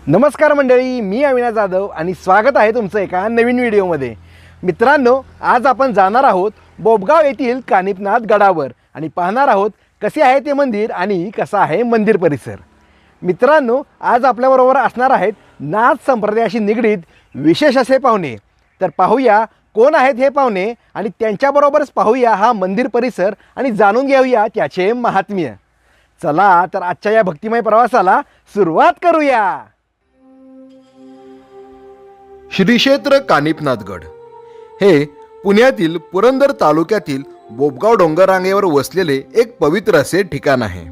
नमस्कार मंडळी, मी अविनाश जाधव आणि स्वागत आहे तुमचं एका नवीन व्हिडिओमध्ये. मित्रांनो, आज आपण जाणार आहोत बोबगाव येथील कानिफनाथ गडावर आणि पाहणार आहोत कसे आहे ते मंदिर आणि कसा आहे मंदिर परिसर. मित्रांनो, आज आपल्याबरोबर असणार आहेत नाथ संप्रदायाशी निगडीत विशेष असे पाहुणे. तर पाहूया कोण आहेत हे पाहुणे आणि त्यांच्याबरोबरच पाहूया हा मंदिर परिसर आणि जाणून घेऊया त्याचे महात्म्य. चला तर आजच्या या भक्तिमय प्रवासाला सुरुवात करूया. श्री क्षेत्र कानिफनाथगड हे पुण्यातील पुरंदर तालुक्यातील बोबगाव डोंगररांगेवर वसलेले एक पवित्र असे ठिकाण आहे.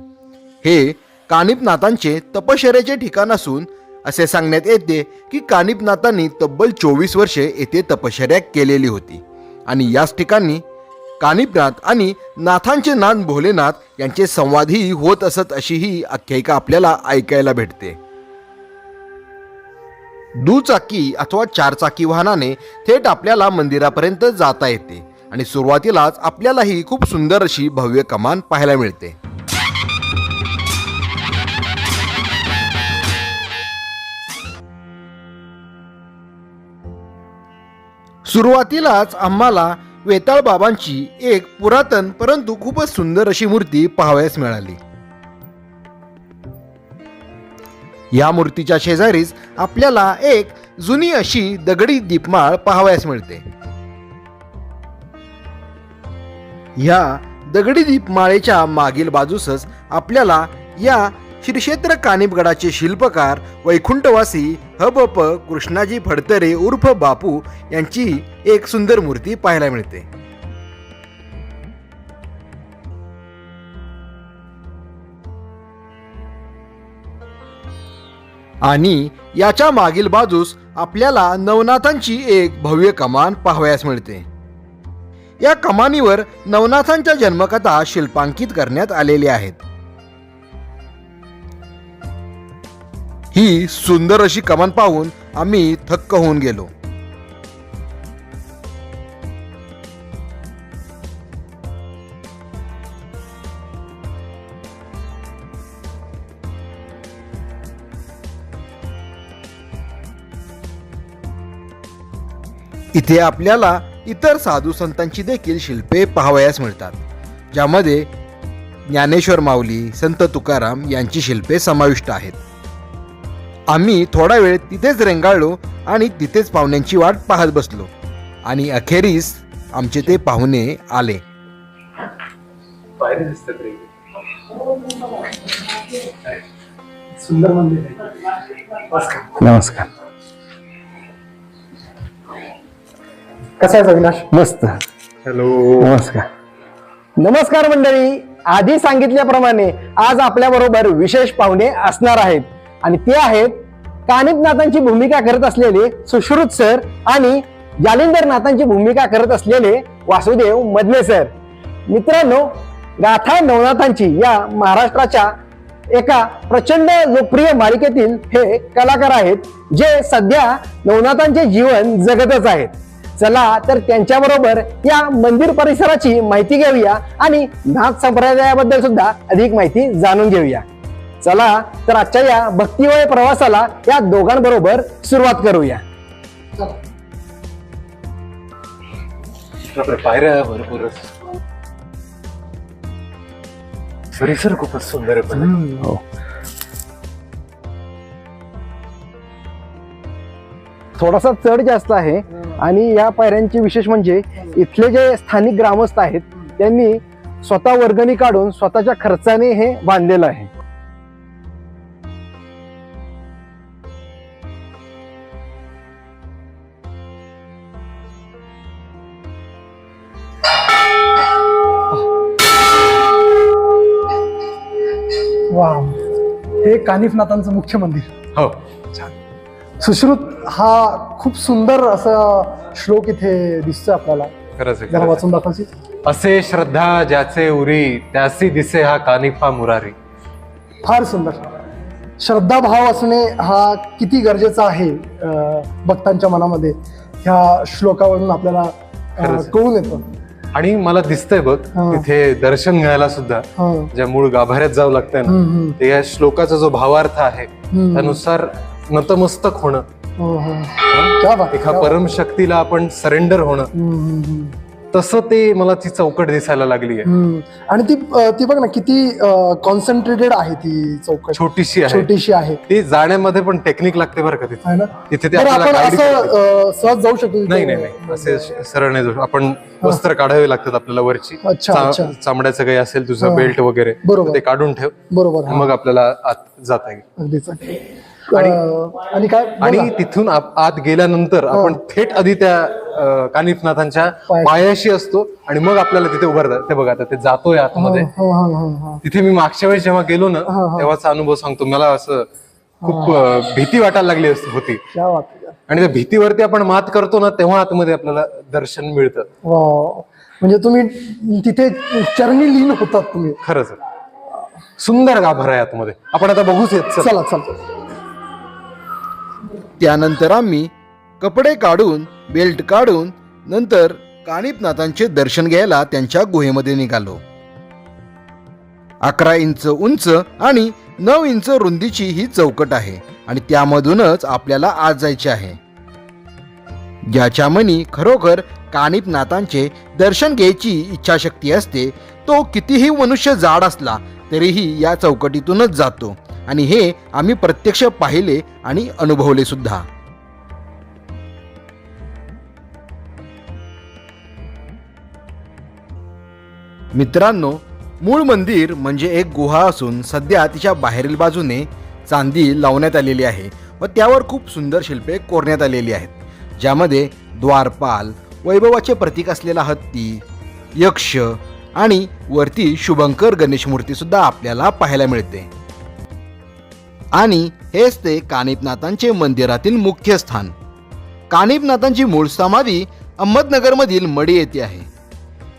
हे कानिफनाथांचे तपश्चर्याचे ठिकाण असून असे सांगण्यात येते की कानिफनाथांनी तब्बल 24 वर्षे येथे तपश्चर्या केलेली होती आणि याच ठिकाणी कानिफनाथ आणि नाथांचे नाथ भोलेनाथ यांचे संवादही होत असत अशीही आख्यायिका आपल्याला ऐकायला भेटते. दुचाकी अथवा चारचाकी वाहनाने थेट आपल्याला मंदिरापर्यंत जाता येते आणि सुरुवातीलाच आपल्यालाही खूप सुंदर अशी भव्य कमान पाहायला मिळते. सुरुवातीलाच आम्हाला वेताळ बाबांची एक पुरातन परंतु खूपच सुंदर अशी मूर्ती पाहावयास मिळाली. या मूर्तीच्या शेजारीच आपल्याला एक जुनी अशी दगडी दीपमाळ पाहावयास मिळते. या दगडी दीपमाळेच्या मागील बाजूसच आपल्याला या श्री क्षेत्र कानिफगडाचे शिल्पकार वैकुंठवासी हबप कृष्णाजी फडतरे उर्फ बापू यांची एक सुंदर मूर्ती पाहायला मिळते. आणि याच्या मागील बाजूस आपल्याला नवनाथांची एक भव्य कमान पाहावयास मिळते. या कमानीवर नवनाथांच्या जन्मकथा शिल्पांकित करण्यात आलेल्या आहेत. ही सुंदर अशी कमान पाहून आम्ही थक्क होऊन गेलो. इथे आपल्याला इतर साधू संतांची देखील शिल्पे पाहावयास मिळतात, ज्यामध्ये ज्ञानेश्वर माऊली, संत तुकाराम यांची शिल्पे समाविष्ट आहेत. आम्ही थोडा वेळ तिथेच रेंगाळलो आणि तिथेच पाहुण्यांची वाट पाहत बसलो आणि अखेरीस आमचे ते पाहुणे आले. सुंदर मंदिर आहे. नमस्कार. कसा आहे अविनाश? मस्त. हॅलो. नमस्कार. नमस्कार मंडळी, आधी सांगितल्याप्रमाणे आज आपल्या बरोबर विशेष पाहुणे असणार आहेत आणि ते आहेत कानिफनाथांची भूमिका करत असलेले सुश्रुत सर आणि जालिंदर नाथांची भूमिका करत असलेले वासुदेव मधले सर. मित्रांनो, गाथा नवनाथांची या महाराष्ट्राच्या एका प्रचंड लोकप्रिय मालिकेतील हे कलाकार आहेत, जे सध्या नवनाथांचे जीवन जगतच आहेत. चला तर त्यांच्याबरोबर या मंदिर परिसराची माहिती घेऊया आणि नाथ संप्रदायाबद्दल सुद्धा अधिक माहिती जाणून घेऊया. चला तर आजच्या या भक्तिमय प्रवासाला या दोघांबरोबर सुरुवात करूया. पायऱ्या भरपूर, परिसर खूपच सुंदर आहे. थोडासा चढ जास्त आहे आणि या पायऱ्यांची विशेष म्हणजे इथले जे स्थानिक ग्रामस्थ आहेत त्यांनी स्वतः वर्गणी काढून स्वतःच्या खर्चाने हे बांधलेलं आहे. वाव, हे कानिफनाथांचं मुख्य मंदिर. हो, सुश्रुत, हा खूप सुंदर असा श्लोक इथे दिसतोय आपल्याला. खरंच जरा वाचून दाखवायची. असे श्रद्धा ज्याचे उरी, त्यासी दिसे हा कानिफा मुरारी. फार सुंदर. श्रद्धाभाव असणे हा किती गरजेचा आहे भक्तांच्या मनामध्ये, ह्या श्लोकावरून आपल्याला कळून येतं. आणि मला दिसतंय बघ तिथे दर्शन घ्यायला सुद्धा ज्या मूळ गाभाऱ्यात जावं लागतंय ना, ते या श्लोकाचा जो भावार्थ आहे त्यानुसार नतमस्तक होणं, हो, हो. क्या बात, एका क्या बात. परमशक्तीला आपण सरेंडर होणं, हम्म. तसं ते मला ती चौकट दिसायला लागली आहे. आणि ती बघ ना किती कॉन्सन्ट्रेटेड आहे ती चौकट. छोटीशी आहे, छोटीशी आहे ती जाण्यामध्ये पण टेक्निक लागते बरं का तिथे. आहे ना. तिथे ते बरं, आपल्याला आपण guide करते. असं सहज जाऊ शकतो तिथे? नाही नाही नाही, असे सरळ नाही जाऊ. आपण वस्त्र काढावे लागतात आपल्याला वरची. अच्छा, अच्छा. चामड्याचं काही असेल तुझं हा. बेल्ट वगैरे, बरोबर. ते काढून ठेव, बरोबर. हा. मग आपल्याला आत जाता येईल. अगदीच. आणि काय आणि बोला. तिथून आत गेल्यानंतर आपण थेट आधी त्या कानिफनाथांच्या पायाशी असतो आणि मग आपल्याला तिथे उभारतात. ते बघा आता ते जातोय आतमध्ये. हो, हो, हो, हो. तिथे मी मागच्या वेळेस जेव्हा गेलो ना तेव्हाचा अनुभव सांगतो. मला असं खूप भीती वाटायला लागली होती, क्या बात आहे. आणि त्या भीतीवरती आपण मात करतो ना तेव्हा आतमध्ये आपल्याला दर्शन मिळतं. वाव. म्हणजे तुम्ही तिथे चरणी लीन होतात तुम्ही. खरंच सुंदर गाभारा आहे आतमध्ये. आपण आता बघूच येत. चला चला. त्यानंतर आम्ही कपडे काढून बेल्ट काढून नंतर कानिफनाथांचे दर्शन घ्यायला त्यांच्या गुहेमध्ये निघालो. 11 इंच उंच आणि 9 इंच रुंदीची ही चौकट आहे आणि त्यामधूनच आपल्याला आत जायचे आहे. ज्याच्या मनी खरोखर कानिफनाथांचे दर्शन घ्यायची इच्छाशक्ती असते तो कितीही मनुष्य जाड असला तरीही या चौकटीतूनच जातो, आणि हे आम्ही प्रत्यक्ष पाहिले आणि अनुभवले सुद्धा. मित्रांनो, मूळ मंदिर म्हणजे एक गुहा असून सध्या तिच्या बाहेरील बाजूने चांदी लावण्यात आलेली आहे व त्यावर खूप सुंदर शिल्पे कोरण्यात आलेली आहेत, ज्यामध्ये द्वारपाल, वैभवाचे प्रतीक असलेला हत्ती, यक्ष आणि वरती शुभंकर गणेश मूर्ती सुद्धा आपल्याला पाहायला मिळते. आणि हेच ते कानिफनाथांचे मंदिरातील मुख्य स्थान. कानिफनाथांची मूळ समाधी अहमदनगरमधील मडी येथे आहे.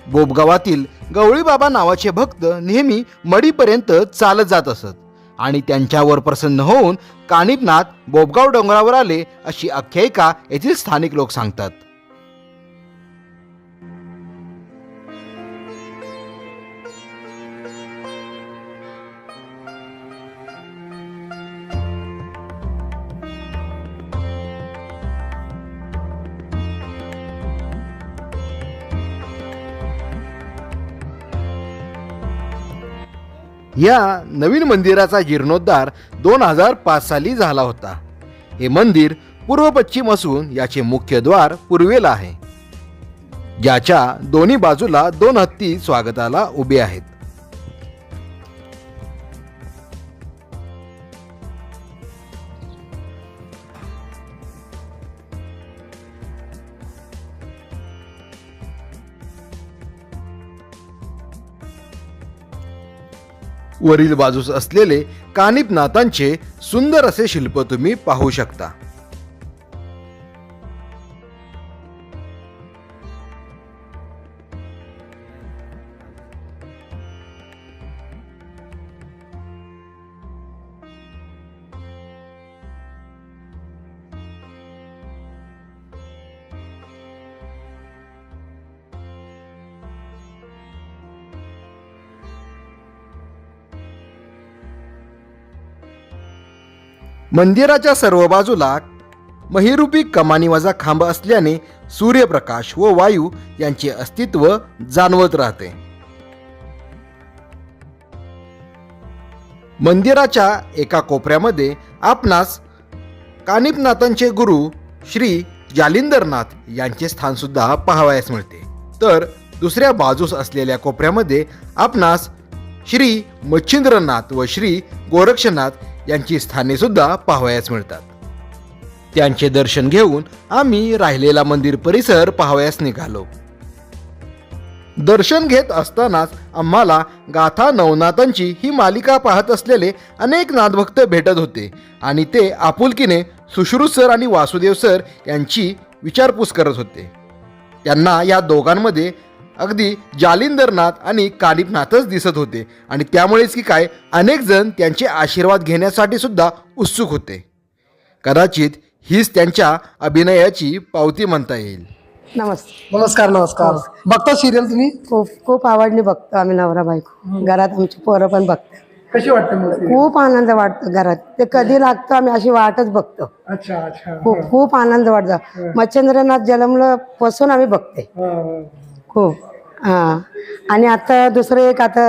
बोबगावातील गवळी बाबा नावाचे भक्त नेहमी मडीपर्यंत चालत जात असत आणि त्यांच्यावर प्रसन्न होऊन कानिफनाथ बोबगाव डोंगरावर आले अशी आख्यायिका येथील स्थानिक लोक सांगतात. या नवीन मंदिराचा जीर्णोद्धार 2005 साली झाला होता. हे मंदिर पूर्व पश्चिम असून याचे मुख्य द्वार पूर्वेला आहे, ज्याच्या दोन्ही बाजूला 2 हत्ती स्वागताला उभे आहेत. वरील बाजूस असलेले कानिफनाथांचे सुंदर असे शिल्प तुम्ही पाहू शकता. मंदिराच्या सर्व बाजूला महिरूपी कमानीवजा खांब असल्याने सूर्यप्रकाश व वायू यांचे अस्तित्व जाणवत राहते. मंदिराच्या एका कोपऱ्यामध्ये आपणास कानिफनाथांचे गुरु श्री जालिंदरनाथ यांचे स्थान सुद्धा पाहावयास मिळते. तर दुसऱ्या बाजूस असलेल्या कोपऱ्यामध्ये आपणास श्री मच्छिंद्रनाथ व श्री गोरक्षनाथ यांची स्थाने सुद्धा पाहावयास मिळतात. त्यांचे दर्शन घेऊन आम्ही राहिलेला मंदिर परिसर पाहावयास निघालो. दर्शन घेत असतानाच आम्हाला गाथा नवनाथांची ही मालिका पाहत असलेले अनेक नाथभक्त भेटत होते आणि ते आपुलकीने सुश्रुत सर आणि वासुदेव सर यांची विचारपूस करत होते. त्यांना या दोघांमध्ये अगदी जालिंदरनाथ आणि कानिफनाथच दिसत होते आणि त्यामुळेच की काय अनेक जण त्यांचे आशीर्वाद घेण्यासाठी सुद्धा उत्सुक होते. कदाचित हीच त्यांच्या अभिनयाची पावती म्हणता येईल. नमस्कार. बघता सिरियल तुम्ही? खूप खूप आवडली बघतो आम्ही नवरा बायको. घरात आमची पोरं पण बघतात. कशी वाटते मूर्ती? खूप आनंद वाटतो घरात. ते कधी लागतं आम्ही अशी वाटच बघतो. अच्छा अच्छा. खूप खूप आनंद वाटतो. मच्छिंद्रनाथ जन्मलं पासून आम्ही बघते खूप. हा आणि आता दुसरं एक आता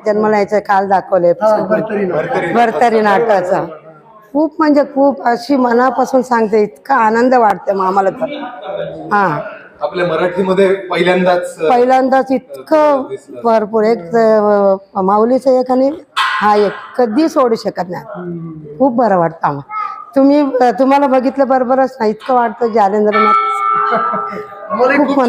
जन्माला यायचं काल दाखवले भरतरी नाटाचा. खूप म्हणजे खूप अशी मनापासून सांगते, इतका आनंद वाटते मग आम्हाला तर. हा आपल्या मराठीमध्ये पहिल्यांदाच इतकं भरपूर एक माऊलीचं एक आणि हा एक कधी सोडू शकत नाही. खूप बरं वाटतं आम्हाला. तुम्हाला बघितलं बरोबरच ना, इतकं वाटतं जालेंद्रनाथ. खूप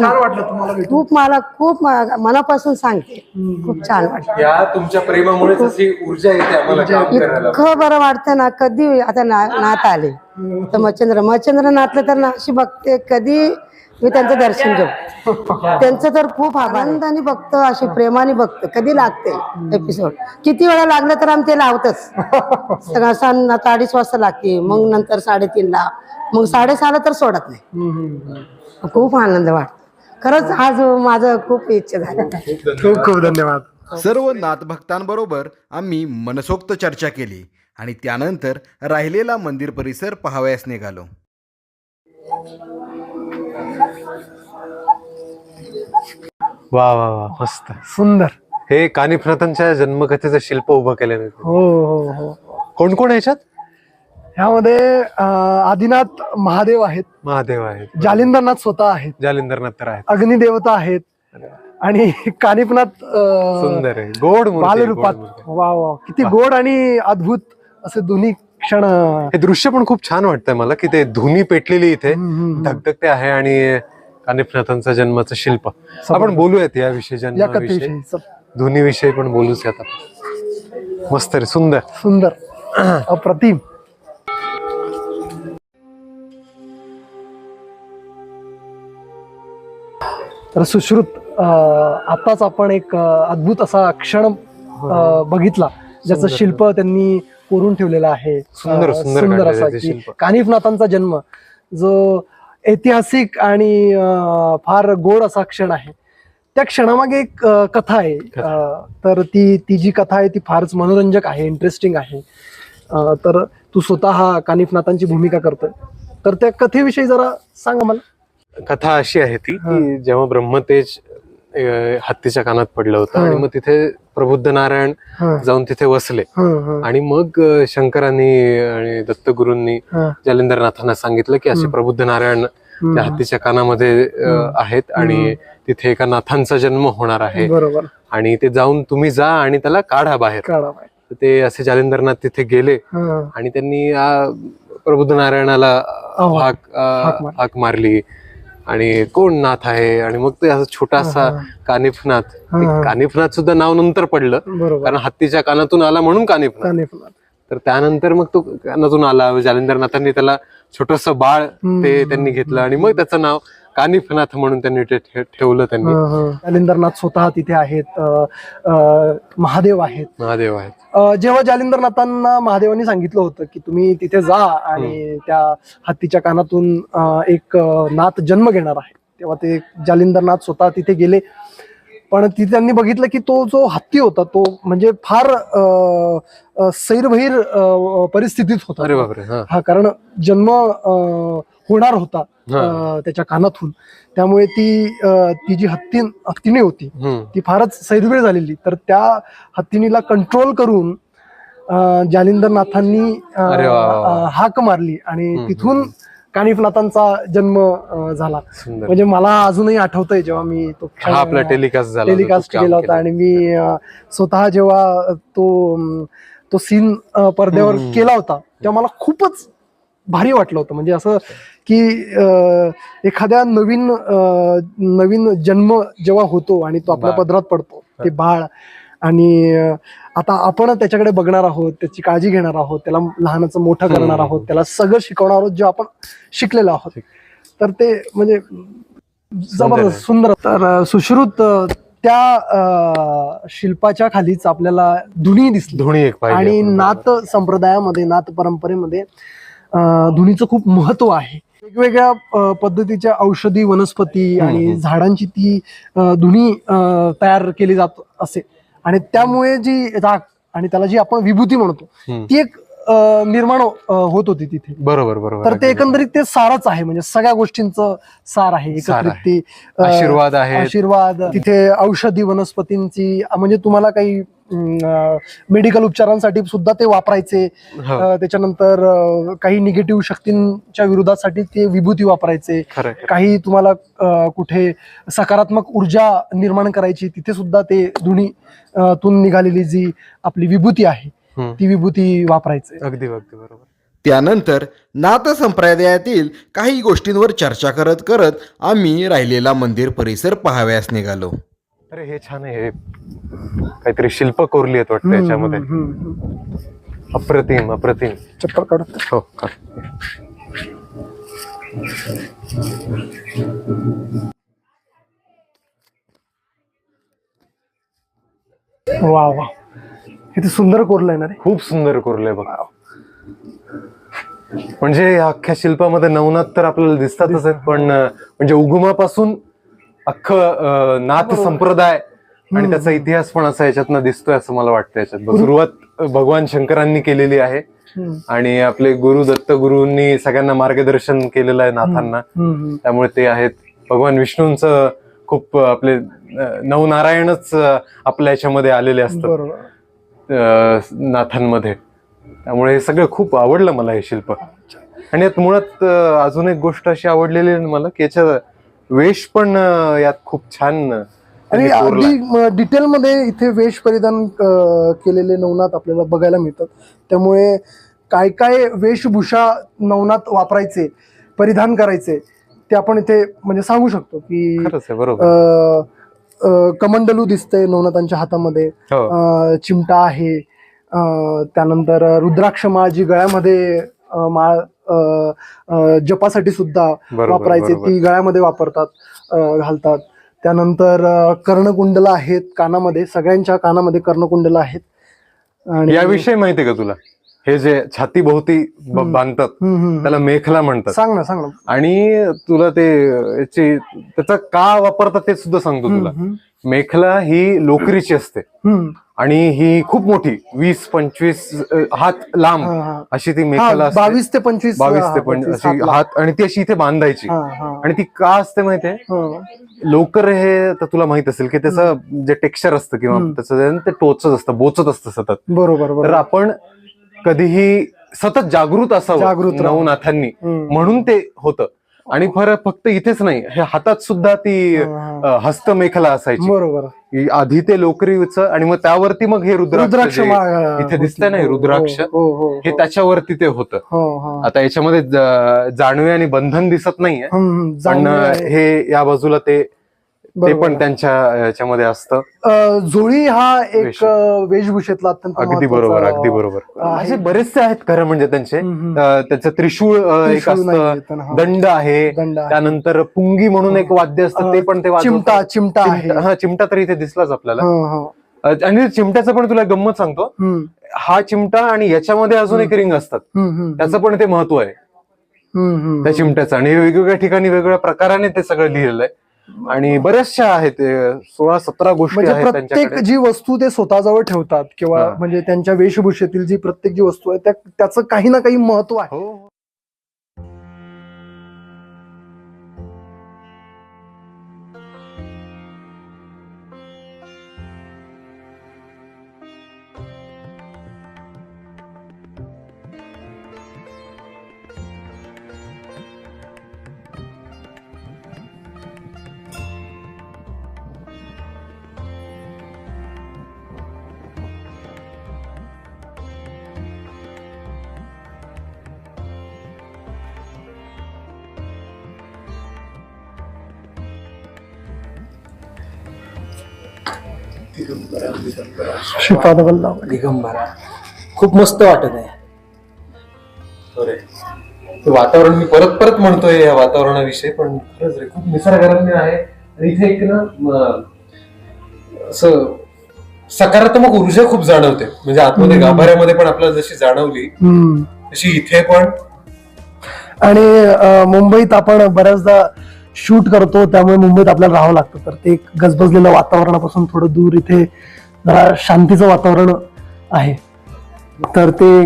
खूप मला खूप मनापासून सांगते, खूप छान वाटतं. या तुमच्या प्रेमामुळेच अशी ऊर्जा येते आम्हाला काम करायला. इतकं बरं वाटतं ना. कधी आता नाथ आले तर मच्छिंद्रनाथला तर ना अशी बघते, कधी मी त्यांचं दर्शन घेऊ. त्यांचं तर खूप आनंदाने बघतं, अशी प्रेमाने बघतं. कधी लागते एपिसोड, किती वेळा लागलं तर आम्ही ते लावतच. सगळं सण आता 2:30 वाजता लागते, मग नंतर 3:30ला, मग 6:30ला तर सोडत नाही. खूप आनंद वाटतो खरंच. आज माझं खूप इच्छा झाली. खूप खूप धन्यवाद. सर्व नाथभक्तांबरोबर आम्ही मनसोक्त चर्चा केली आणि त्यानंतर राहिलेला मंदिर परिसर पाहावयास निघालो. वा वा वा, मस्त सुंदर. हे कानिफनाथांच्या जन्मकथेचं शिल्प उभं केलेलं. हो हो हो. कोण कोण याच्यात? ह्यामध्ये आदिनाथ महादेव आहेत, महादेव आहेत, जालिंदरनाथ स्वतः आहेत, जालिंदरनाथ तर आहेत, अग्निदेवता आहेत आणि कानिफनाथ सुंदर आहे, गोड मूर्ती आहे, बालरूपात. गोड मूर्ती. वा वा, किती गोड आणि अद्भुत असे दोन्ही क्षण. हे दृश्य पण खूप छान वाटतंय मला, की ते धुनी पेटलेली इथे धगधगते आहे आणि कानिफनाथांचा जन्माचं शिल्प. आपण बोलूयात या विषयी, या जन्माविषयी, कथेविषयी धुनी विषयी पण बोलूच आता. मस्त रे, सुंदर सुंदर अप्रतिम. तर सुश्रुत आताच आपण एक अद्भुत असा क्षण बघितला, ज्याचं शिल्प त्यांनी कोरून ठेवलेलं आहे. सुंदर सुंदर सुंदर काढलेलं असा आहे ते की शिल्प. कानिफनाथांचा जन्म जो ऐतिहासिक आणि फार गोड असा क्षण आहे. त्या क्षणामागे एक कथा आहे. तर ती जी कथा आहे ती फारच मनोरंजक आहे, इंटरेस्टिंग आहे. तर तू स्वतः कानिफनाथांची भूमिका करतोय, तर त्या कथेविषयी जरा सांगा मला. कथा अशी आहे ती, की जेव्हा ब्रह्मतेज हत्तीच्या कानात पडलं होतं आणि मग तिथे प्रबुद्ध नारायण जाऊन तिथे वसले आणि मग शंकरांनी आणि दत्तगुरूंनी जालिंदरनाथांना सांगितलं की असे प्रबुद्ध नारायण त्या हत्तीच्या कानामध्ये आहेत आणि तिथे एका नाथांचा जन्म होणार आहे. बरोबर. आणि ते जाऊन तुम्ही जा आणि त्याला काढा बाहेर. ते असे जालिंदरनाथ तिथे गेले आणि त्यांनी प्रबुद्ध नारायणाला हाक मारली आणि कोण नाथ आहे, आणि मग ते असं छोटासा कानिफनाथ. कानिफनाथ सुद्धा नाव नंतर पडलं, कारण हत्तीच्या कानातून आला म्हणून कानिफनाथ. तर त्यानंतर मग तो कानातून आला. जालिंदरनाथांनी त्याला छोटस बाळ ते त्यांनी घेतलं आणि मग त्याचं नाव कानिफनाथ म्हणून त्यांनी ठेवलं. त्यांनी जालिंदरनाथ स्वतः तिथे आहेत, महादेव आहेत. महादेव आहेत. जेव्हा जालिंदरनाथांना महादेवांनी सांगितलं होतं की तुम्ही तिथे जा आणि त्या हत्तीच्या कानातून एक नाथ जन्म घेणार आहे, तेव्हा ते जालिंदरनाथ स्वतः तिथे गेले. पण तिथे त्यांनी बघितलं की तो जो हत्ती होता तो म्हणजे फार सैरभैर परिस्थितीत होता. अरे बापरे. हा, कारण जन्म होणार होता त्याच्या कानातून. त्यामुळे ती जी हत्तीने होती ती फारच सैरभैर झालेली. तर त्या हत्तीनीला कंट्रोल करून जालिंदरनाथांनी हाक मारली आणि तिथून कानिफनाथांचा जन्म झाला. म्हणजे मला अजूनही आठवतंय जेव्हा मी तो आपला टेलिकास्ट केला होता आणि मी स्वतः जेव्हा तो सीन पडद्यावर केला होता तेव्हा मला खूपच भारी वाटलं होतं. म्हणजे असं की एखाद्या नवीन जन्म जेव्हा होतो आणि तो आपल्या पदरात पडतो ते बाळ, आणि आता आपण त्याच्याकडे बघणार आहोत, त्याची काळजी घेणार आहोत, त्याला लहानाचं मोठं करणार आहोत, त्याला सगळं शिकवणार आहोत जे आपण शिकलेलो आहोत. तर ते म्हणजे जबरदस्त सुंदर. तर सुश्रुत त्या शिल्पाच्या खालीच आपल्याला धुनी दिसली. धुनी एक पाहिजे. आणि नाथ संप्रदायामध्ये, नाथ परंपरेमध्ये धुनीचं खूप महत्व आहे. वेगवेगळ्या पद्धतीच्या औषधी वनस्पती आणि झाडांची ती धुनी तयार केली जात असे. आणि त्यामुळे जी राख आणि त्याला जी आपण विभूती म्हणतो ती एक निर्माण होत होती तिथे. बरोबर बरोबर. तर ते एकंदरीत ते सारच आहे, म्हणजे सगळ्या गोष्टींचं सार आहे एकत्रित. ती आशीर्वाद आहे, आशीर्वाद तिथे औषधी वनस्पतींची, म्हणजे तुम्हाला काही मेडिकल उपचारांसाठी सुद्धा ते वापरायचे. त्याच्यानंतर काही निगेटिव्ह शक्तींच्या विरोधासाठी ते विभूती वापरायचे. काही तुम्हाला कुठे सकारात्मक ऊर्जा निर्माण करायची, तिथे सुद्धा ते धुणीतून निघालेली जी आपली विभूती आहे ती विभूती वापरायचे. अगदी अगदी बरोबर. त्यानंतर नाथ संप्रदायातील काही गोष्टींवर चर्चा करत करत आम्ही राहिलेला मंदिर परिसर पाहाव्यास निघालो. अरे हे छान आहे, हे काहीतरी शिल्प कोरली आहेत वाटतं याच्यामध्ये. अप्रतिम अप्रतिम. चप्पल काढत. हो. वा वा, किती सुंदर कोरलंय ना रे. खूप सुंदर कोरलंय बघ. म्हणजे या अख्ख्या शिल्पामध्ये नवनाथ तर आपल्याला दिसतातच आहेत, पण म्हणजे उगमापासून अख्खं नाथ संप्रदाय आणि त्याचा इतिहास पण असा याच्यातनं दिसतोय असं मला वाटतं. याच्यात सुरुवात भगवान शंकरांनी केलेली आहे आणि आपले गुरु दत्त गुरूंनी सगळ्यांना मार्गदर्शन केलेलं आहे नाथांना. त्यामुळे ते आहेत. भगवान विष्णूंचं खूप आपले नवनारायणच आपल्या याच्यामध्ये आलेले असतात नाथांमध्ये. त्यामुळे हे सगळं खूप आवडलं मला हे शिल्प. आणि यात मुळात अजून एक गोष्ट अशी आवडलेली आहे मला की याच्या वेश पण यात खूप छान आणि अगदी डिटेलमध्ये इथे वेश परिधान केलेले नवनाथ आपल्याला बघायला मिळतात. त्यामुळे काय काय वेशभूषा नवनाथ वापरायचे, परिधान करायचे ते आपण इथे म्हणजे सांगू शकतो की कमंडलू दिसतंय नवनाथांच्या हातामध्ये, चिमटा आहे, त्यानंतर रुद्राक्ष माळ जी गळ्यामध्ये माळ जपासाठी सुद्धा वापरायचे ती गळ्यामध्ये वापरतात, घालतात. त्यानंतर कर्णकुंडला आहेत कानामध्ये, सगळ्यांच्या कानामध्ये कर्णकुंडला आहेत. आणि याविषयी माहितीये का तुला? हे जे छाती भोवती बांधतात त्याला मेखला म्हणतात. सांग ना सांग ना. आणि तुला ते त्याचा का वापरतात ते सुद्धा सांगतो तुला. मेखला ही लोकरीची असते आणि ही खूप मोठी 20-25 हात लांब अशी ती मेखला असते. 22 ते 25 अशी हात, आणि ती अशी इथे बांधायची. आणि ती का असते माहितीये? लोकर हे तर तुला माहित असेल की त्याचं जे टेक्स्चर असतं किंवा त्याचं ते टोचत असतं, बोचत असतं सतत. बरोबर. तर आपण कधीही सतत जागृत असावं नवनाथांनी म्हणून ते होतं. आणि फक्त इथेच नाही, हे हातात सुद्धा ती हस्तमेखला असायची. बरोबर. आधी ते लोकरीचं आणि मग त्यावरती मग हे रुद्राक्ष इथे दिसतंय ना, हे रुद्राक्ष हे त्याच्यावरती ते होतं. आता याच्यामध्ये जाणवे आणि बंधन दिसत नाहीये, पण हे या बाजूला ते पण त्यांच्या याच्यामध्ये असतं. झोळी हा एक वेशभूषेतला अत्यंत अगदी बरोबर अगदी बरोबर. असे बरेचसे आहेत खरं म्हणजे त्यांचे. त्याचं त्रिशूळ एक असतं, दंड आहे, त्यानंतर पुंगी म्हणून एक वाद्य असतं ते पण ते चिमटा हा चिमटा तर इथे दिसलाच आपल्याला. आणि चिमट्याचं पण तुला गंमत सांगतो. हा चिमटा आणि याच्यामध्ये अजून एक रिंग असतात, त्याचं पण ते महत्व आहे त्या चिमट्याचं. आणि वेगवेगळ्या ठिकाणी वेगवेगळ्या प्रकाराने ते सगळं लिहिलेलं आहे. आणि बऱ्याचशा आहेत, 16-17 गोष्टी आहेत. प्रत्येक जी वस्तू ते स्वतःजवळ ठेवतात किंवा म्हणजे त्यांच्या वेशभूषेतील जी प्रत्येक जी वस्तू आहे त्याचं काही ना काही महत्व आहे. श्रीपाद वल्लभ दिगंबरा खूप मस्त वाटत आहे. वातावरण मी परत परत म्हणतोय या वातावरणाविषयी, पण खरंच रे खूप निसर्गरम्य आहे. आणि इथे एक ना असं सकारात्मक ऊर्जा खूप जाणवते. म्हणजे आतमध्ये गाभाऱ्यामध्ये पण आपल्याला जशी जाणवली तशी इथे पण. आणि मुंबईत आपण बऱ्याचदा शूट करतो, त्यामुळे मुंबईत आपल्याला राहावं लागतं. तर ते एक गजबजलेलं वातावरणापासून थोडं दूर इथे जरा शांतीचं वातावरण आहे. तर ते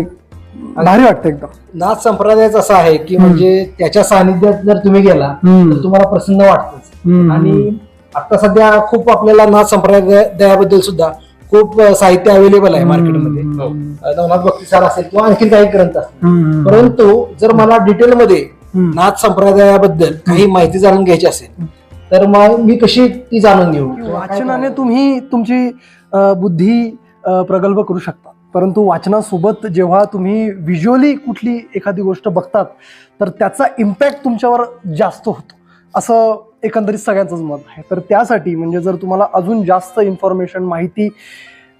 भारी वाटतं एकदम. नाथ संप्रदायच असा आहे की म्हणजे त्याच्या सानिध्यात जर तुम्ही गेला तर तुम्हाला प्रसन्न वाटतंच. आणि आता सध्या खूप आपल्याला नाथ संप्रदायाबद्दल सुद्धा खूप साहित्य अवेलेबल आहे मार्केटमध्ये. नवनाथ भक्तिसार असेल किंवा आणखी काही ग्रंथ असतील. परंतु जर मला डिटेलमध्ये नाथ संप्रदायाबद्दल काही माहिती जाणून घ्यायची असेल तर मग मी कशी ती जाणून घेऊ? वाचनाने तुम्ही तुमची बुद्धी प्रगल्भ करू शकता. परंतु वाचनासोबत जेव्हा तुम्ही व्हिज्युअली कुठली एखादी गोष्ट बघतात तर त्याचा इम्पॅक्ट तुमच्यावर जास्त होतो, असं एकंदरीत सगळ्यांचंच मत आहे. तर त्यासाठी म्हणजे जर तुम्हाला अजून जास्त इन्फॉर्मेशन माहिती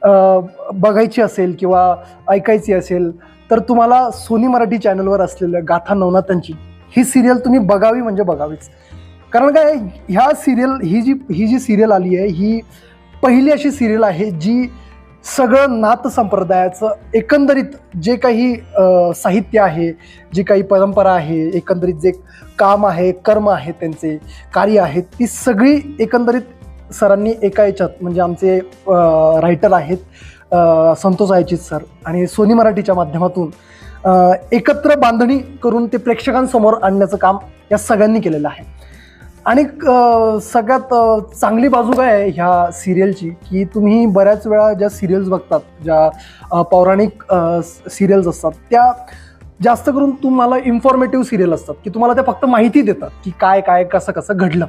बघायची असेल किंवा ऐकायची असेल तर तुम्हाला सोनी मराठी चॅनलवर असलेल्या गाथा नवनाथांची ही सिरियल तुम्ही बघावी म्हणजे बघावीच. कारण काय, ह्या सिरियल ही जी सिरियल आली आहे ही पहिली अशी सिरियल आहे जी सगळं नाथ संप्रदायाचं एकंदरीत जे काही साहित्य आहे, जी काही परंपरा आहे, एकंदरीत जे काम आहे, कर्म आहे, त्यांचे कार्य आहेत, ती सगळी एकंदरीत सरांनी एका याच्यात म्हणजे आमचे रायटर आहेत संतोष आयचित सर आणि सोनी मराठीच्या माध्यमातून एकत्र बांधणी करून ते प्रेक्षकांसमोर आणण्याचं काम या सगळ्यांनी केलेलं आहे. आणि सगळ्यात चांगली बाजू काय आहे ह्या सिरियलची की तुम्ही बऱ्याच वेळा ज्या सिरियल्स बघतात, ज्या पौराणिक सिरियल्स असतात, त्या जास्त करून तुम्हाला इन्फॉर्मेटिव्ह सिरियल असतात की तुम्हाला त्या फक्त माहिती देतात की काय काय कसं कसं घडलं.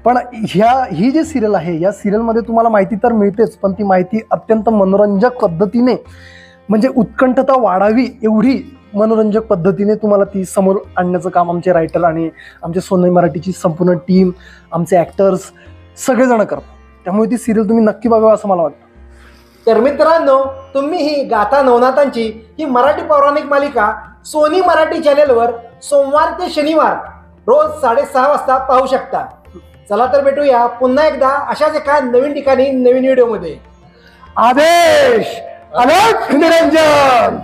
पण ही जी सिरियल आहे या सिरियलमध्ये तुम्हाला माहिती तर मिळतेच, पण ती माहिती अत्यंत मनोरंजक पद्धतीने म्हणजे उत्कंठता वाढावी एवढी मनोरंजक पद्धतीने तुम्हाला ती समोर आणण्याचं काम आमचे रायटर आणि आमचे सोनी मराठीची संपूर्ण टीम, आमचे ॲक्टर्स सगळेजण करतात. त्यामुळे ती सिरियल तुम्ही नक्की बघावं असं मला वाटतं. तर मित्रांनो, तुम्ही ही गाथा नवनाथांची ही मराठी पौराणिक मालिका सोनी मराठी चॅनेलवर सोमवार ते शनिवार रोज 6:30 वाजता पाहू शकता. चला तर भेटूया पुन्हा एकदा अशाच एका नवीन ठिकाणी नवीन व्हिडिओमध्ये. आदेश अलख निरंजन.